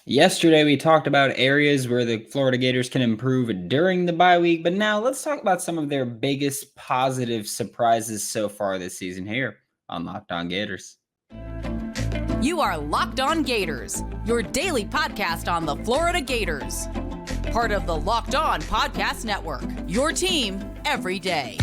Yesterday, we talked about areas where the Florida Gators can improve during the bye week, but now let's talk about some of their biggest positive surprises so far this season here on Locked On Gators. You are Locked On Gators, your daily podcast on the Florida Gators. Part of the Locked On Podcast Network, your team every day.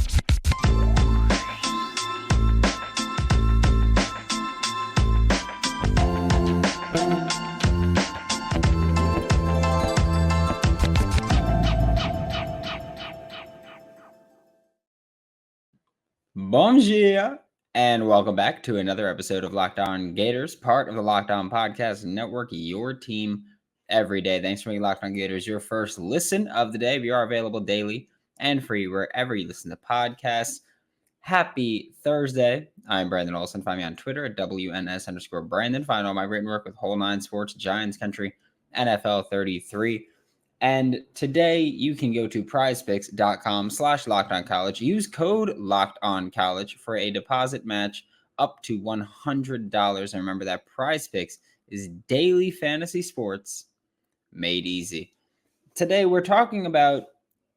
Bonjour, and welcome back to another episode of Locked On Gators, part of the Locked On Podcast Network, your team every day. Thanks for making Locked On Gators your first listen of the day. We are available daily and free wherever you listen to podcasts. Happy Thursday. I'm Brandon Olsen. Find me on Twitter at WNS_Brandon. Find all my written work with Whole Nine Sports, Giants Country, NFL 33. And today you can go to prizepicks.com/LockedOnCollege. Use code LockedOnCollege for a deposit match up to $100. And remember that PrizePicks is daily fantasy sports made easy. Today we're talking about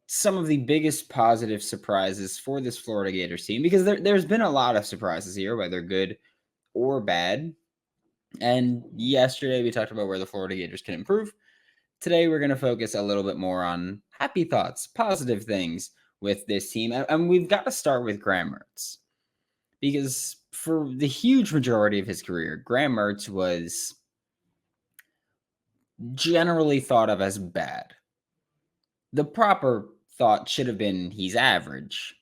some of the biggest positive surprises for this Florida Gators team, because there's been a lot of surprises here, whether good or bad. And yesterday we talked about where the Florida Gators can improve. Today, we're going to focus a little bit more on happy thoughts, positive things with this team. And we've got to start with Graham Mertz, because for the huge majority of his career, Graham Mertz was generally thought of as bad. The proper thought should have been he's average,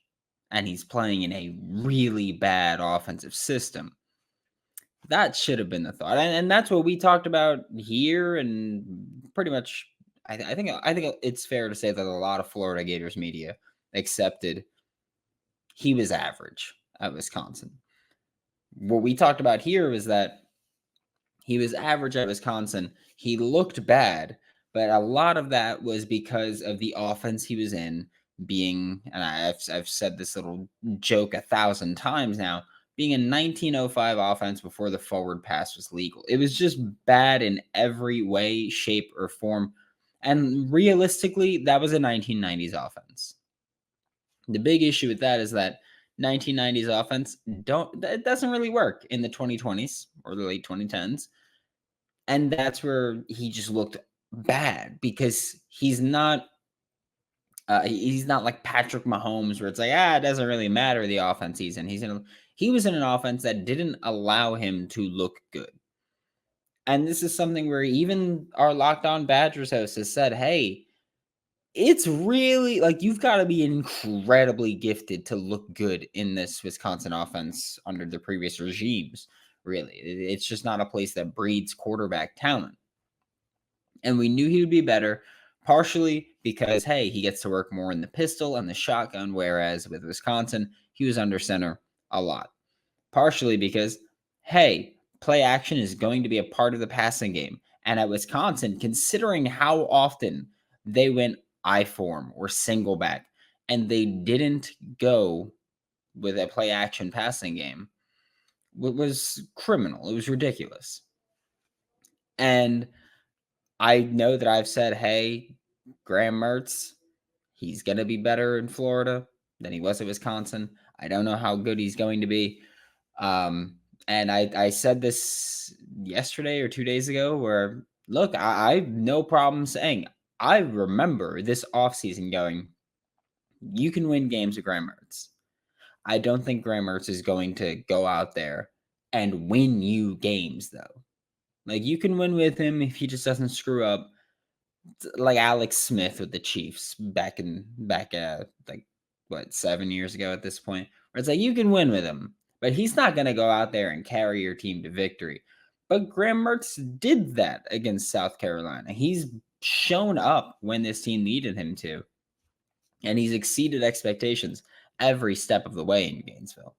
and he's playing in a really bad offensive system. That should have been the thought, and that's what we talked about here, and pretty much, I think it's fair to say that a lot of Florida Gators media accepted he was average at Wisconsin. What we talked about here was that he was average at Wisconsin. He looked bad, but a lot of that was because of the offense he was in being, and I've said this little joke 1,000 times now, being a 1905 offense before the forward pass was legal. It was just bad in every way, shape, or form. And realistically, that was a 1990s offense. The big issue with that is that 1990s offense it doesn't really work in the 2020s or the late 2010s. And that's where he just looked bad, because he's not like Patrick Mahomes, where it's like, it doesn't really matter the offense he's in. He was in an offense that didn't allow him to look good. And this is something where even our Locked On Badgers host has said, hey, it's really like you've got to be incredibly gifted to look good in this Wisconsin offense under the previous regimes. Really, it's just not a place that breeds quarterback talent. And we knew he would be better, partially because, hey, he gets to work more in the pistol and the shotgun, whereas with Wisconsin, he was under center a lot. Partially because, hey, play action is going to be a part of the passing game. And at Wisconsin, considering how often they went I form or single back, and they didn't go with a play action passing game, it was criminal. It was ridiculous. And I know that I've said, hey, Graham Mertz, he's going to be better in Florida than he was at Wisconsin. I don't know how good he's going to be. And I said this yesterday or 2 days ago, where, look, I have no problem saying, I remember this offseason going, you can win games with Graham Mertz. I don't think Graham Mertz is going to go out there and win you games, though. Like, you can win with him if he just doesn't screw up, like Alex Smith with the Chiefs back 7 years ago at this point, where it's like you can win with him, but he's not going to go out there and carry your team to victory. But Graham Mertz did that against South Carolina. He's shown up when this team needed him to, and he's exceeded expectations every step of the way in Gainesville.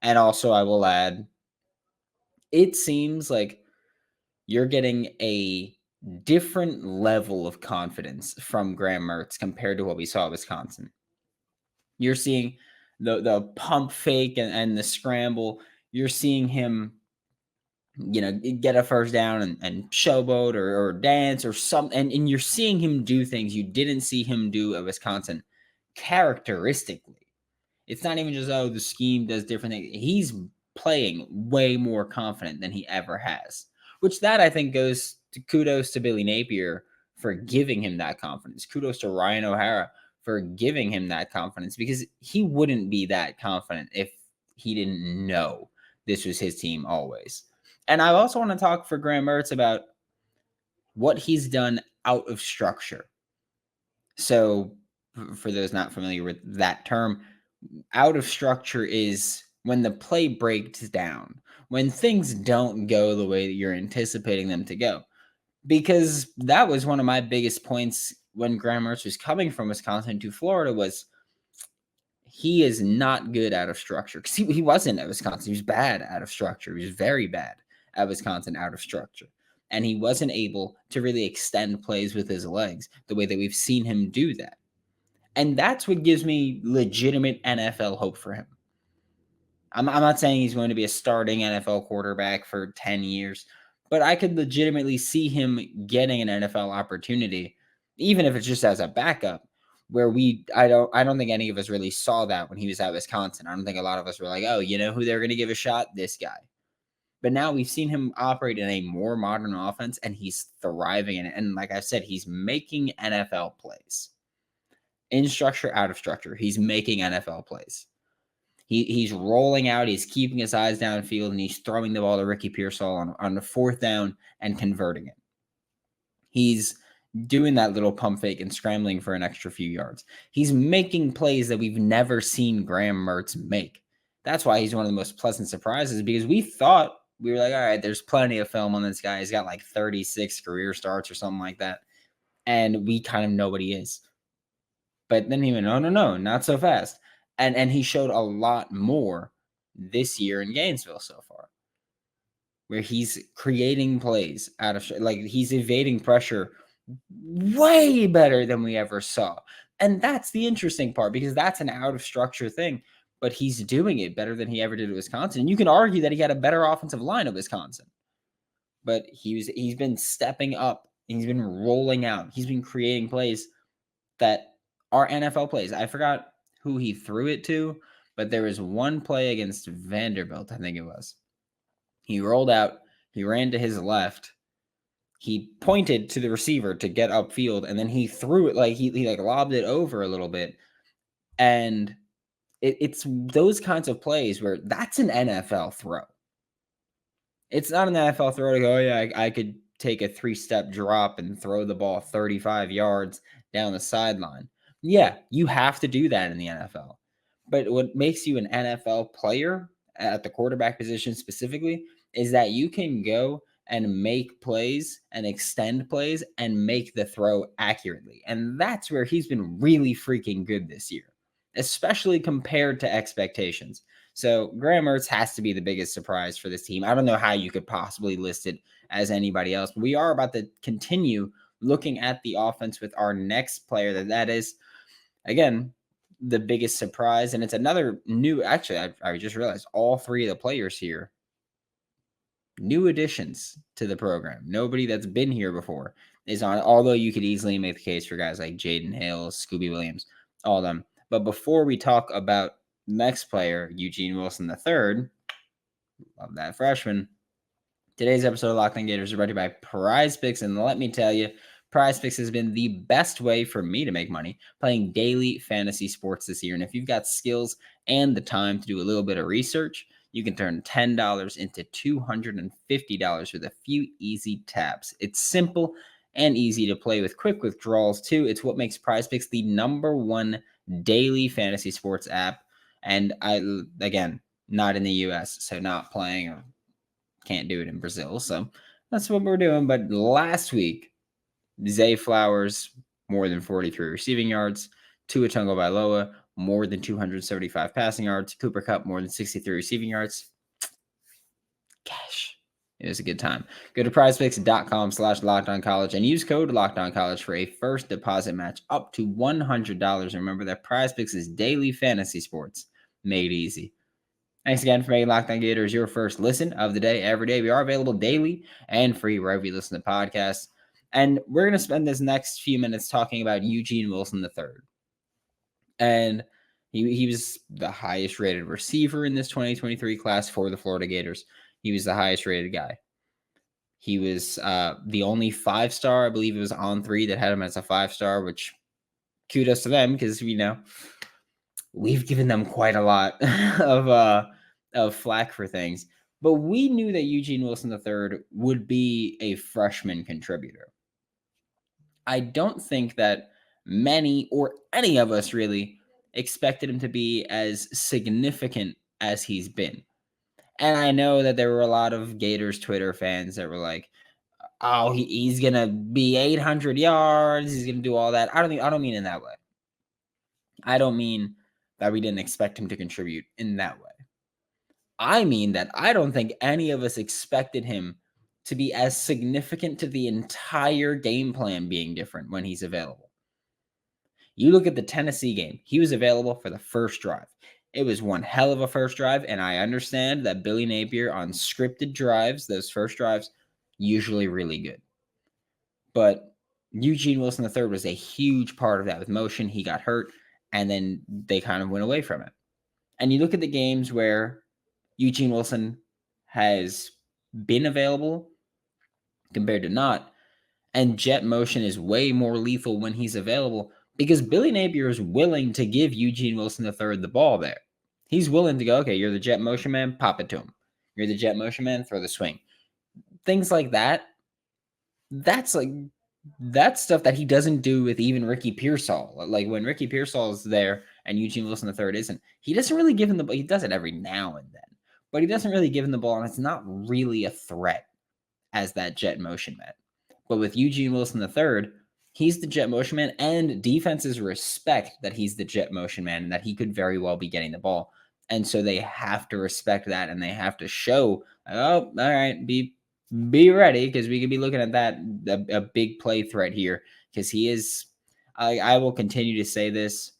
And also, I will add, it seems like you're getting a different level of confidence from Graham Mertz compared to what we saw at Wisconsin. You're seeing the pump fake and the scramble. You're seeing him get a first down and showboat or dance or something. And you're seeing him do things you didn't see him do at Wisconsin characteristically. It's not even just, the scheme does different things. He's playing way more confident than he ever has, which that I think goes to kudos to Billy Napier for giving him that confidence. Kudos to Ryan O'Hara for giving him that confidence, because he wouldn't be that confident if he didn't know this was his team always. And I also want to talk for Graham Mertz about what he's done out of structure. So for those not familiar with that term, out of structure is when the play breaks down, when things don't go the way that you're anticipating them to go. Because that was one of my biggest points when Graham Mertz was coming from Wisconsin to Florida, was he is not good out of structure. Because he wasn't at Wisconsin. He was bad out of structure. He was very bad at Wisconsin out of structure. And he wasn't able to really extend plays with his legs the way that we've seen him do that. And that's what gives me legitimate NFL hope for him. I'm not saying he's going to be a starting NFL quarterback for 10 years, but I could legitimately see him getting an NFL opportunity, even if it's just as a backup, where I don't think any of us really saw that when he was at Wisconsin. I don't think a lot of us were like, oh, you know who they're going to give a shot? This guy. But now we've seen him operate in a more modern offense, and he's thriving in it. And like I said, he's making NFL plays. In structure, out of structure, he's making NFL plays. He's rolling out, he's keeping his eyes downfield, and he's throwing the ball to Ricky Pearsall on the fourth down and converting it. He's doing that little pump fake and scrambling for an extra few yards. He's making plays that we've never seen Graham Mertz make. That's why he's one of the most pleasant surprises, because we were like, all right, there's plenty of film on this guy. He's got like 36 career starts or something like that. And we kind of know what he is. But then he went, no, not so fast. And he showed a lot more this year in Gainesville so far, where he's creating plays out of, like, he's evading pressure way better than we ever saw. And that's the interesting part, because that's an out of structure thing, but he's doing it better than he ever did at Wisconsin. And you can argue that he had a better offensive line at Wisconsin, but he's been stepping up and he's been rolling out. He's been creating plays that are NFL plays. I forgot who he threw it to, but there was one play against Vanderbilt, I think it was. He rolled out, he ran to his left, he pointed to the receiver to get upfield, and then he threw it, like he lobbed it over a little bit. And it's those kinds of plays where that's an NFL throw. It's not an NFL throw to go, oh yeah, I could take a 3-step drop and throw the ball 35 yards down the sideline. Yeah, you have to do that in the NFL. But what makes you an NFL player at the quarterback position specifically is that you can go and make plays and extend plays and make the throw accurately. And that's where he's been really freaking good this year, especially compared to expectations. So Graham Mertz has to be the biggest surprise for this team. I don't know how you could possibly list it as anybody else, but we are about to continue looking at the offense with our next player that is, again, the biggest surprise. And it's another new, actually, I just realized all three of the players here, new additions to the program. Nobody that's been here before is on it, although you could easily make the case for guys like Jaden Hale, Scooby Williams, all of them. But before we talk about next player, Eugene Wilson III, love that freshman, today's episode of Locked On Gators is brought to you by Prize Picks. And let me tell you, Prize Picks has been the best way for me to make money playing daily fantasy sports this year. And if you've got skills and the time to do a little bit of research, you can turn $10 into $250 with a few easy taps. It's simple and easy to play with quick withdrawals too. It's what makes Prize Picks the #1 daily fantasy sports app. And again, not in the US, so not playing or can't do it in Brazil. So that's what we're doing. But last week, Zay Flowers, more than 43 receiving yards. Tua Tagovailoa, more than 275 passing yards. Cooper Kupp, more than 63 receiving yards. Gosh, it was a good time. Go to prizepicks.com/LockedOnCollege and use code LockedOnCollege for a first deposit match up to $100. Remember that Prize Picks is daily fantasy sports made easy. Thanks again for making Locked On Gators your first listen of the day every day. We are available daily and free wherever you listen to podcasts. And we're going to spend this next few minutes talking about Eugene Wilson III. And he was the highest rated receiver in this 2023 class for the Florida Gators. He was the highest rated guy. He was the only 5-star, I believe it was On3 that had him as a 5-star, which kudos to them because, we've given them quite a lot of flack for things. But we knew that Eugene Wilson III would be a freshman contributor. I don't think that many or any of us really expected him to be as significant as he's been. And I know that there were a lot of Gators Twitter fans that were like, "Oh, he's gonna be 800 yards. He's gonna do all that." I don't mean in that way. I don't mean that we didn't expect him to contribute in that way. I mean that I don't think any of us expected him to be as significant to the entire game plan being different when he's available. You look at the Tennessee game, he was available for the first drive. It was one hell of a first drive, and I understand that Billy Napier on scripted drives, those first drives, usually really good. But Eugene Wilson III was a huge part of that with motion. He got hurt, and then they kind of went away from it. And you look at the games where Eugene Wilson has been available compared to not, and jet motion is way more lethal when he's available because Billy Napier is willing to give Eugene Wilson III the ball there. He's willing to go, okay, you're the jet motion man, pop it to him. You're the jet motion man, throw the swing. Things like that. That's stuff that he doesn't do with even Ricky Pearsall. Like when Ricky Pearsall is there and Eugene Wilson III isn't, he doesn't really give him the ball. He does it every now and then, but he doesn't really give him the ball, and it's not really a threat as that jet motion man. But with Eugene Wilson III, he's the jet motion man, and defenses respect that he's the jet motion man and that he could very well be getting the ball. And so they have to respect that, and they have to show, oh, all right, be ready, because we could be looking at that, a big play threat here, because he is, I will continue to say this.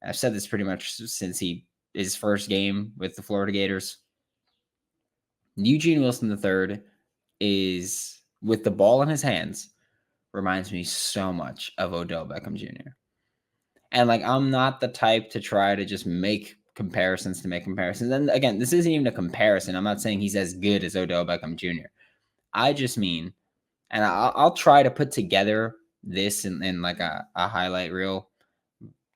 I've said this pretty much since his first game with the Florida Gators. Eugene Wilson III is, with the ball in his hands, reminds me so much of Odell Beckham Jr. And I'm not the type to try to just make comparisons to make comparisons. And again, this isn't even a comparison. I'm not saying he's as good as Odell Beckham Jr. I just mean, and I'll try to put together this in a highlight reel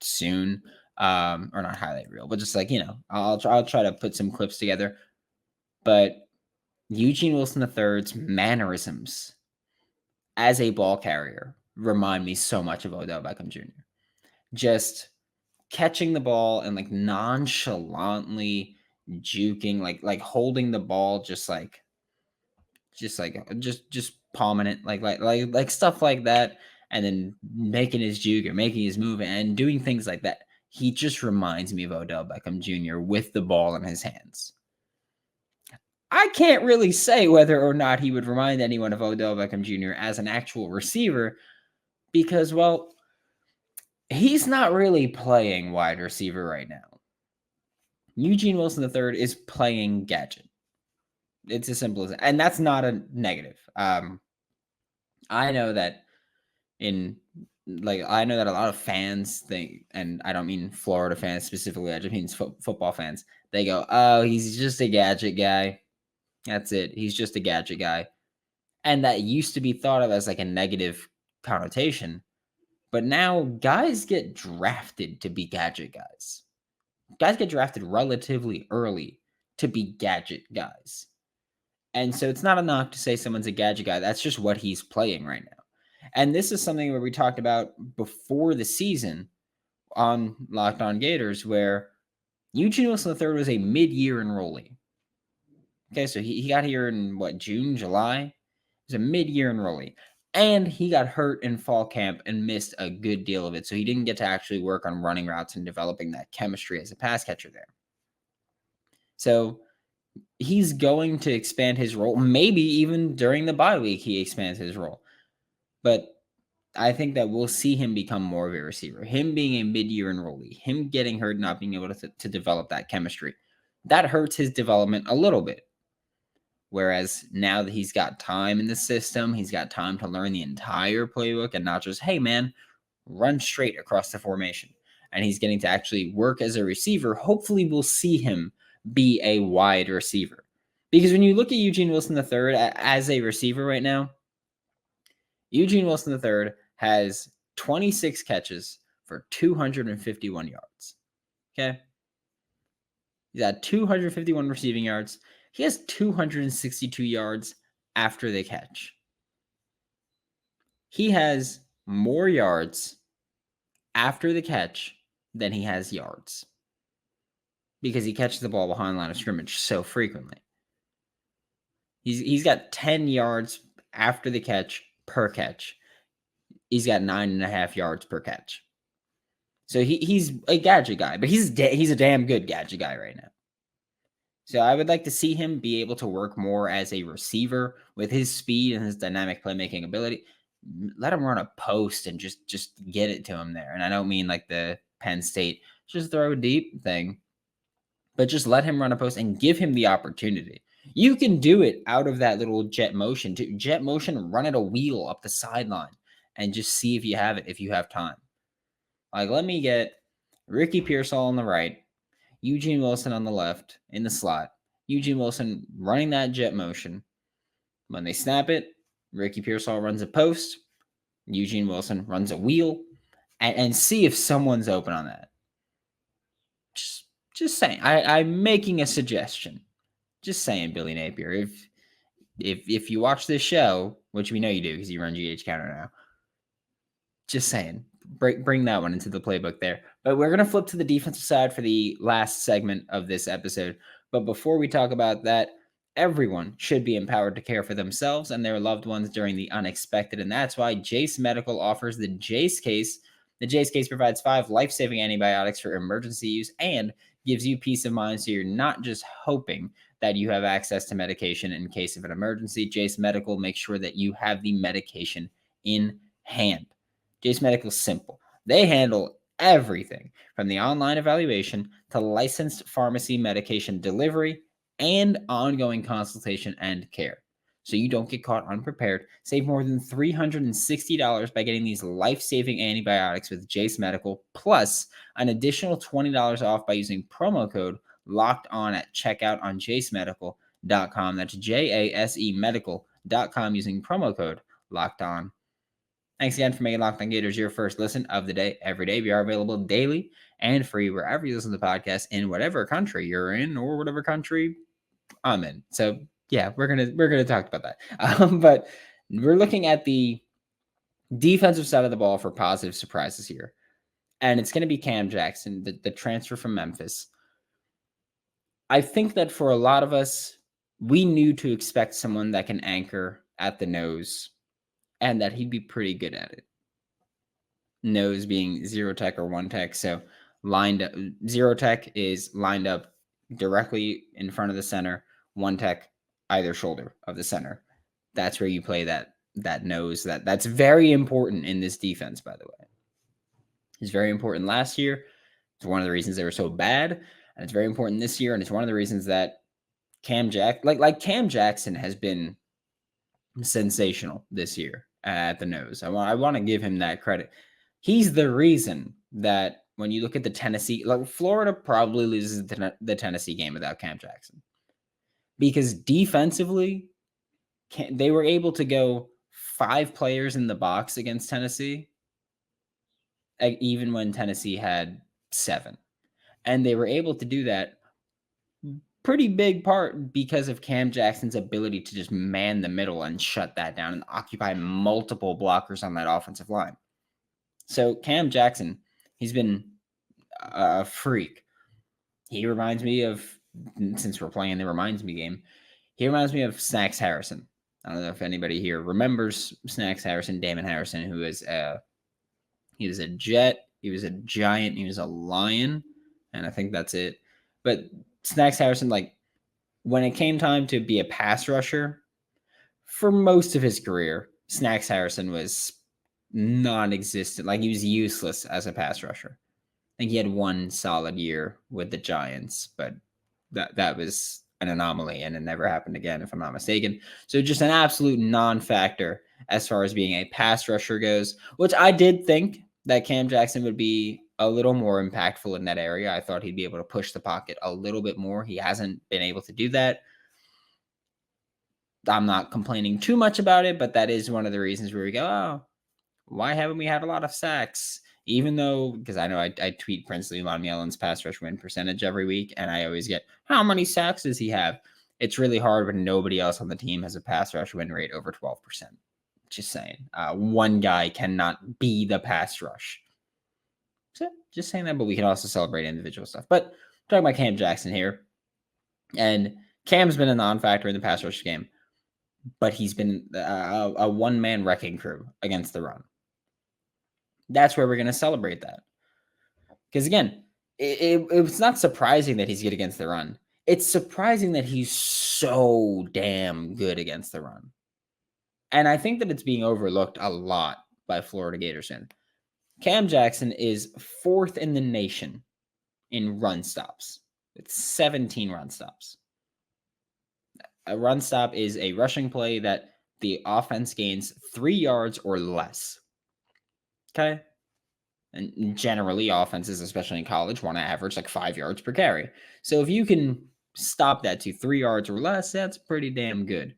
soon, or not highlight reel, but just I'll try to put some clips together. But Eugene Wilson III's mannerisms as a ball carrier remind me so much of Odell Beckham Jr. Just catching the ball and nonchalantly juking, like holding the ball, just palming it, like stuff like that, and then making his juke or making his move and doing things like that. He just reminds me of Odell Beckham Jr. with the ball in his hands. I can't really say whether or not he would remind anyone of Odell Beckham Jr. as an actual receiver because, well, he's not really playing wide receiver right now. Eugene Wilson III is playing gadget. It's as simple as that. And that's not a negative. I know that I know that a lot of fans think, and I don't mean Florida fans specifically, I just mean football fans. They go, oh, he's just a gadget guy. That's it. He's just a gadget guy. And that used to be thought of as a negative connotation. But now guys get drafted to be gadget guys. Guys get drafted relatively early to be gadget guys. And so it's not a knock to say someone's a gadget guy. That's just what he's playing right now. And this is something where we talked about before the season on Locked On Gators, where Eugene Wilson III was a mid-year enrollee. Okay, so he got here in June, July? He was a mid-year enrollee. And he got hurt in fall camp and missed a good deal of it. So he didn't get to actually work on running routes and developing that chemistry as a pass catcher there. So he's going to expand his role. Maybe even during the bye week, he expands his role. But I think that we'll see him become more of a receiver. Him being a mid-year enrollee, him getting hurt, not being able to develop that chemistry. that hurts his development a little bit. Whereas now that he's got time in the system, he's got time to learn the entire playbook and not just, hey, man, run straight across the formation. And he's getting to actually work as a receiver. Hopefully, we'll see him be a wide receiver. Because when you look at Eugene Wilson III as a receiver right now, Eugene Wilson III has 26 catches for 251 yards. Okay? He's got 251 receiving yards. He has 262 yards after the catch. He has more yards after the catch than he has yards because he catches the ball behind line of scrimmage so frequently. He's got 10 yards after the catch per catch. He's got 9.5 yards per catch. So he's a gadget guy, but he's a damn good gadget guy right now. So I would like to see him be able to work more as a receiver with his speed and his dynamic playmaking ability. Let him run a post and just get it to him there. And I don't mean like the Penn State just throw deep thing, but just let him run a post and give him the opportunity. You can do it out of that little jet motion. Jet motion, run at a wheel up the sideline and just see if you have it, if you have time. Like, let me get Ricky Pearsall on the right, Eugene Wilson on the left in the slot. Eugene Wilson running that jet motion. When they snap it, Ricky Pearsall runs a post. Eugene Wilson runs a wheel. And see if someone's open on that. Just saying. I'm making a suggestion. Just saying, Billy Napier. If you watch this show, which we know you do because you run GH Counter now, just saying. Bring that one into the playbook there. But we're going to flip to the defensive side for the last segment of this episode. But before we talk about that, everyone should be empowered to care for themselves and their loved ones during the unexpected. And that's why Jace Medical offers the Jace Case. The Jace Case provides 5 life-saving antibiotics for emergency use and gives you peace of mind so you're not just hoping that you have access to medication in case of an emergency. Jace Medical makes sure that you have the medication in hand. Jace Medical is simple. They handle everything from the online evaluation to licensed pharmacy medication delivery and ongoing consultation and care. So you don't get caught unprepared. Save more than $360 by getting these life-saving antibiotics with Jace Medical, plus an additional $20 off by using promo code LOCKEDON at checkout on jasemedical.com. That's JASE medical.com using promo code LOCKEDON. Thanks again for making Locked On Gators your first listen of the day every day. We are available daily and free wherever you listen to the podcast in whatever country you're in or whatever country I'm in. So yeah, we're gonna talk about that. But we're looking at the defensive side of the ball for positive surprises here, and it's going to be Cam Jackson, the transfer from Memphis. I think that for a lot of us, we knew to expect someone that can anchor at the nose, and that he'd be pretty good at it. Nose being 0 tech or 1 tech. So lined up, 0 tech is lined up directly in front of the center, 1 tech either shoulder of the center. That's where you play that nose. That's very important in this defense, by the way. It's very important last year. It's one of the reasons they were so bad, and it's very important this year, and it's one of the reasons that Cam Jackson has been sensational this year at the nose. I want to give him that credit. He's the reason that when you look at the Tennessee, like Florida probably loses the Tennessee game without Cam Jackson, because defensively they were able to go 5 players in the box against Tennessee, even when Tennessee had 7, and they were able to do that pretty big part because of Cam Jackson's ability to just man the middle and shut that down and occupy multiple blockers on that offensive line. So Cam Jackson, he's been a freak. He reminds me of, since we're playing the Reminds Me game, he reminds me of Snacks Harrison. I don't know if anybody here remembers Snacks Harrison, Damon Harrison, who is he was a Jet, he was a Giant, he was a Lion, and I think that's it. But Snacks Harrison, like, when it came time to be a pass rusher, for most of his career, Snacks Harrison was non-existent. Like, he was useless as a pass rusher. I think he had 1 solid year with the Giants, but that was an anomaly, and it never happened again, if I'm not mistaken. So just an absolute non-factor as far as being a pass rusher goes, which I did think that Cam Jackson would be a little more impactful in that area. I thought he'd be able to push the pocket a little bit more. He hasn't been able to do that. I'm not complaining too much about it, but that is one of the reasons where we go, oh, why haven't we had a lot of sacks? Even though, because I know I tweet Princely Von Mielen's pass rush win percentage every week, and I always get, how many sacks does he have? It's really hard when nobody else on the team has a pass rush win rate over 12%. Just saying. One guy cannot be the pass rush. So just saying that, but we can also celebrate individual stuff. But talking about Cam Jackson here, and Cam's been a non-factor in the pass rush game, but he's been a one-man wrecking crew against the run. That's where we're going to celebrate that. Because again, it's not surprising that he's good against the run. It's surprising that he's so damn good against the run. And I think that it's being overlooked a lot by Florida Gators. Cam Jackson is 4th in the nation in run stops with 17 run stops. A run stop is a rushing play that the offense gains 3 yards or less. Okay? And generally, offenses, especially in college, want to average like 5 yards per carry. So if you can stop that to 3 yards or less, that's pretty damn good.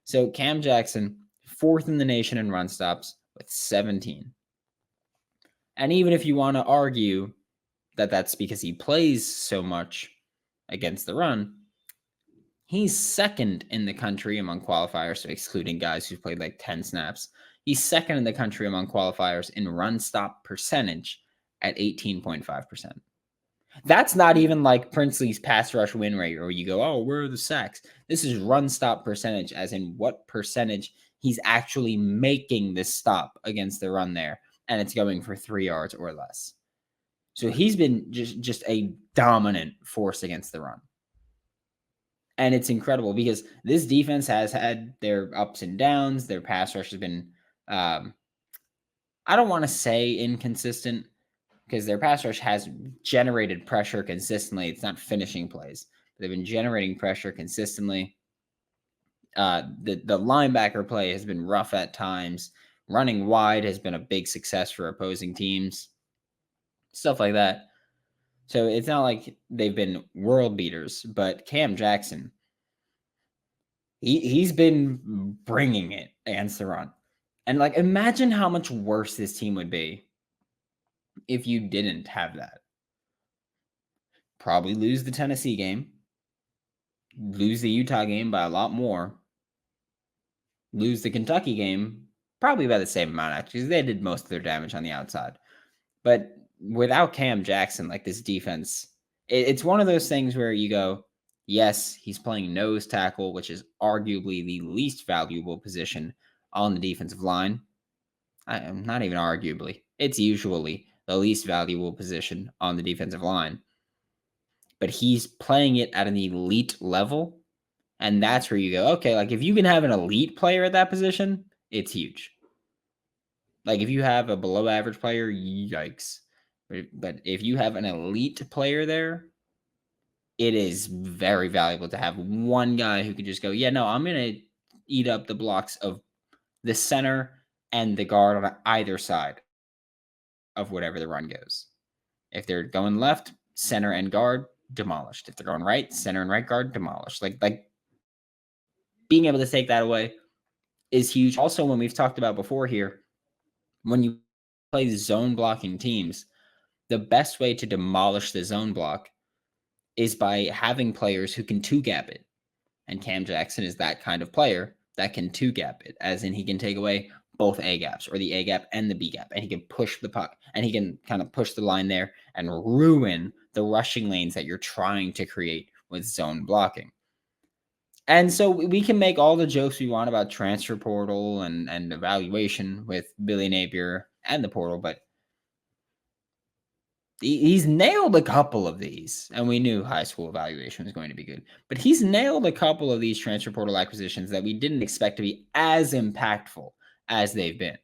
So Cam Jackson, 4th in the nation in run stops with 17. And even if you want to argue that that's because he plays so much against the run, he's 2nd in the country among qualifiers, so excluding guys who've played like 10 snaps. He's 2nd in the country among qualifiers in run stop percentage at 18.5%. That's not even like Princely's pass rush win rate, or you go, oh, where are the sacks? This is run stop percentage, as in what percentage he's actually making this stop against the run there, and it's going for 3 yards or less. So he's been just a dominant force against the run. And it's incredible because this defense has had their ups and downs. Their pass rush has been, I don't want to say inconsistent, because their pass rush has generated pressure consistently. It's not finishing plays. They've been generating pressure consistently. The linebacker play has been rough at times. Running wide has been a big success for opposing teams. Stuff like that. So it's not like they've been world beaters, but Cam Jackson, he's been bringing it against the run. And like, imagine how much worse this team would be if you didn't have that. Probably lose the Tennessee game, lose the Utah game by a lot more, lose the Kentucky game probably by the same amount, actually, because they did most of their damage on the outside. But without Cam Jackson, like, this defense, it's one of those things where you go, yes, he's playing nose tackle, which is arguably the least valuable position on the defensive line. I'm not even arguably. It's usually the least valuable position on the defensive line. But he's playing it at an elite level. And that's where you go, okay, like, if you can have an elite player at that position, it's huge. Like, if you have a below average player, yikes. But if you have an elite player there, it is very valuable to have one guy who can just go, yeah, no, I'm going to eat up the blocks of the center and the guard on either side of whatever the run goes. If they're going left, center and guard, demolished. If they're going right, center and right guard, demolished. Like being able to take that away is huge. Also, when we've talked about before here, when you play zone blocking teams, the best way to demolish the zone block is by having players who can two-gap it. And Cam Jackson is that kind of player that can two-gap it, as in he can take away both A-gaps, or the A-gap and the B-gap, and he can push the puck, and he can kind of push the line there and ruin the rushing lanes that you're trying to create with zone blocking. And so we can make all the jokes we want about transfer portal and evaluation with Billy Napier and the portal, but he's nailed a couple of these, and we knew high school evaluation was going to be good, but he's nailed a couple of these transfer portal acquisitions that we didn't expect to be as impactful as they've been.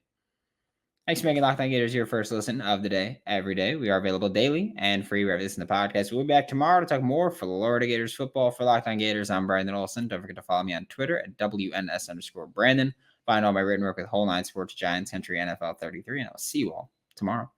Thanks for making Locked On Gators your first listen of the day every day. We are available daily and free wherever you listen to the podcast. We'll be back tomorrow to talk more Florida Gators football. For Locked On Gators, I'm Brandon Olsen. Don't forget to follow me on Twitter at WNS_Brandon. Find all my written work with Whole Nine Sports, Giants Country, NFL 33, and I'll see you all tomorrow.